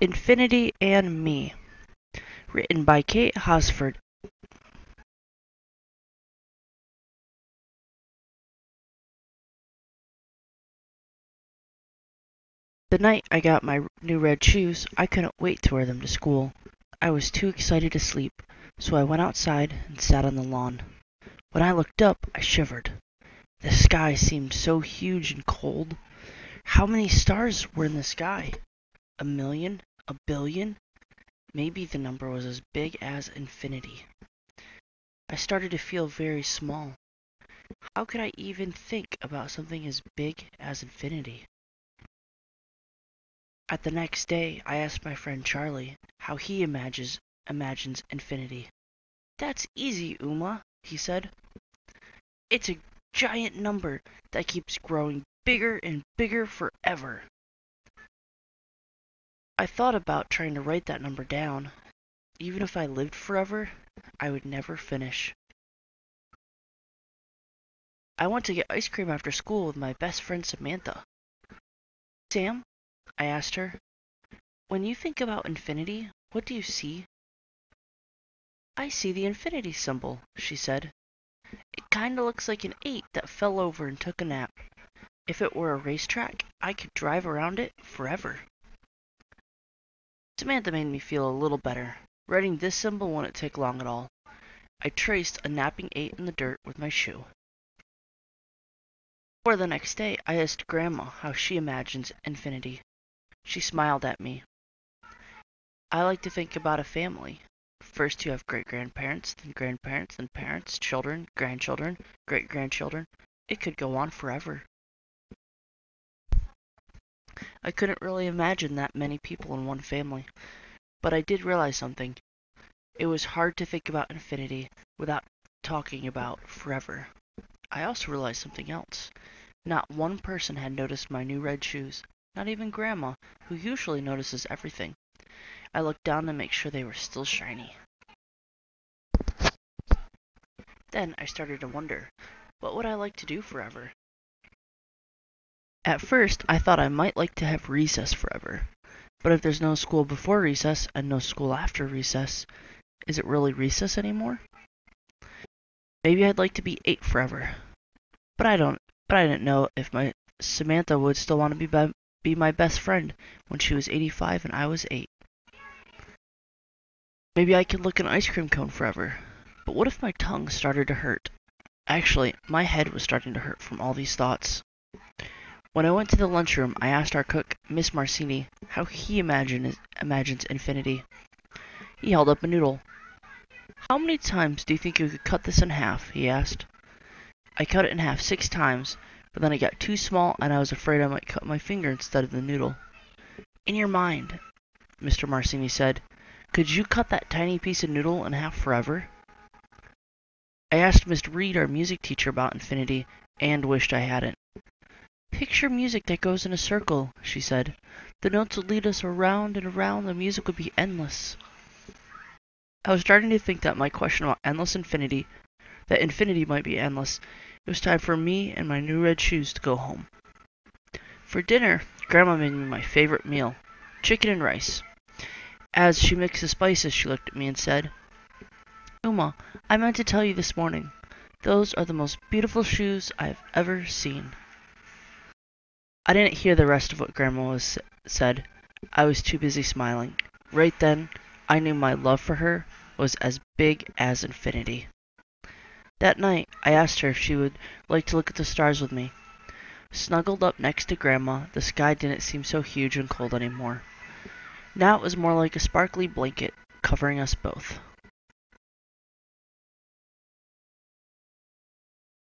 Infinity and Me, written by Kate Hosford. The night I got my new red shoes, I couldn't wait to wear them to school. I was too excited to sleep, so I went outside and sat on the lawn. When I looked up, I shivered. The sky seemed so huge and cold. How many stars were in the sky? 1,000,000? 1,000,000,000? Maybe the number was as big as infinity. I started to feel very small. How could I even think about something as big as infinity? At the next day, I asked my friend Charlie how he imagines infinity. "That's easy, Uma," he said. "It's a giant number that keeps growing bigger and bigger forever." I thought about trying to write that number down. Even if I lived forever, I would never finish. I went to get ice cream after school with my best friend Samantha. "Sam," I asked her, "when you think about infinity, what do you see?" "I see the infinity symbol," she said. "It kinda looks like an 8 that fell over and took a nap. If it were a racetrack, I could drive around it forever." Samantha made me feel a little better. Writing this symbol wouldn't take long at all. I traced a napping 8 in the dirt with my shoe. For the next day, I asked Grandma how she imagines infinity. She smiled at me. "I like to think about a family. First you have great-grandparents, then grandparents, then parents, children, grandchildren, great-grandchildren. It could go on forever." I couldn't really imagine that many people in one family, but I did realize something. It was hard to think about infinity without talking about forever. I also realized something else. Not one person had noticed my new red shoes, not even Grandma, who usually notices everything. I looked down to make sure they were still shiny. Then I started to wonder, what would I like to do forever? At first, I thought I might like to have recess forever. But if there's no school before recess and no school after recess, is it really recess anymore? Maybe I'd like to be 8 forever. But I didn't know if my Samantha would still want to be my best friend when she was 85 and I was 8. Maybe I could lick an ice cream cone forever. But what if my tongue started to hurt? Actually, my head was starting to hurt from all these thoughts. When I went to the lunchroom, I asked our cook, Miss Marcini, how he imagines infinity. He held up a noodle. "How many times do you think you could cut this in half?" he asked. I cut it in half 6 times, but then it got too small and I was afraid I might cut my finger instead of the noodle. "In your mind," Mr. Marcini said, "could you cut that tiny piece of noodle in half forever?" I asked Miss Reed, our music teacher, about infinity, and wished I hadn't. "Picture music that goes in a circle," she said. "The notes would lead us around and around, the music would be endless." I was starting to think that my question about that infinity might be endless. It was time for me and my new red shoes to go home. For dinner, Grandma made me my favorite meal, chicken and rice. As she mixed the spices, she looked at me and said, "Uma, I meant to tell you this morning. Those are the most beautiful shoes I have ever seen." I didn't hear the rest of what Grandma said. I was too busy smiling. Right then, I knew my love for her was as big as infinity. That night, I asked her if she would like to look at the stars with me. Snuggled up next to Grandma, the sky didn't seem so huge and cold anymore. Now it was more like a sparkly blanket covering us both.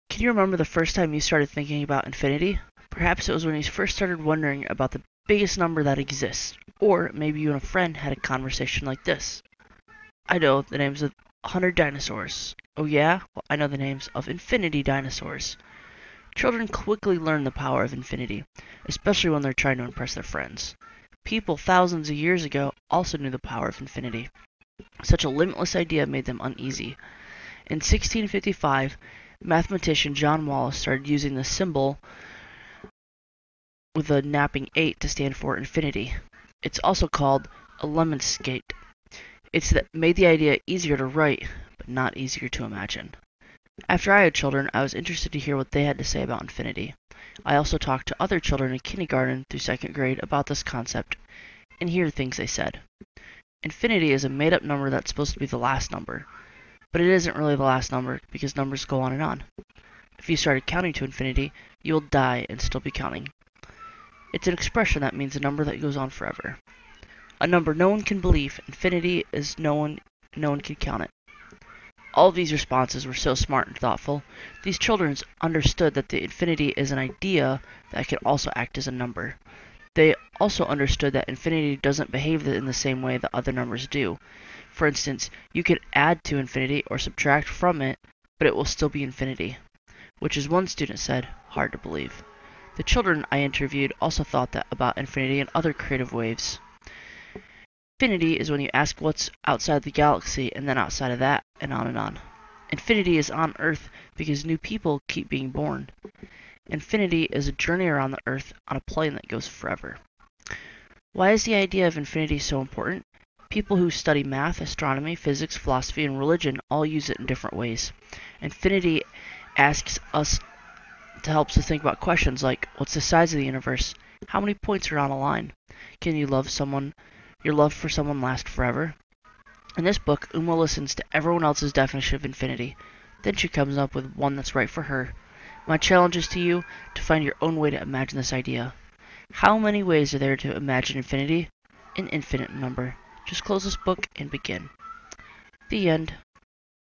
Can you remember the first time you started thinking about infinity? Perhaps it was when you first started wondering about the biggest number that exists. Or maybe you and a friend had a conversation like this. "I know the names of 100 dinosaurs." "Oh yeah? Well, I know the names of infinity dinosaurs." Children quickly learn the power of infinity, especially when they're trying to impress their friends. People thousands of years ago also knew the power of infinity. Such a limitless idea made them uneasy. In 1655, mathematician John Wallace started using the symbol with a napping 8 to stand for infinity. It's also called a lemniscate. It's that made the idea easier to write, but not easier to imagine. After I had children, I was interested to hear what they had to say about infinity. I also talked to other children in kindergarten through second grade about this concept, and here are things they said. Infinity is a made-up number that's supposed to be the last number, but it isn't really the last number because numbers go on and on. If you started counting to infinity, you will die and still be counting. It's an expression that means a number that goes on forever. A number no one can believe. Infinity is no one can count it. All of these responses were so smart and thoughtful. These children understood that the infinity is an idea that can also act as a number. They also understood that infinity doesn't behave in the same way that other numbers do. For instance, you could add to infinity or subtract from it, but it will still be infinity, which, as one student said, hard to believe. The children I interviewed also thought that about infinity in other creative ways. Infinity is when you ask what's outside the galaxy and then outside of that, and on and on. Infinity is on Earth because new people keep being born. Infinity is a journey around the Earth on a plane that goes forever. Why is the idea of infinity so important? People who study math, astronomy, physics, philosophy, and religion all use it in different ways. Infinity asks us to help us to think about questions like, what's the size of the universe? How many points are on a line? Can you love someone? Your love for someone last forever? In this book, Uma listens to everyone else's definition of infinity. Then she comes up with one that's right for her. My challenge is to you to find your own way to imagine this idea. How many ways are there to imagine infinity? An infinite number. Just close this book and begin. The end.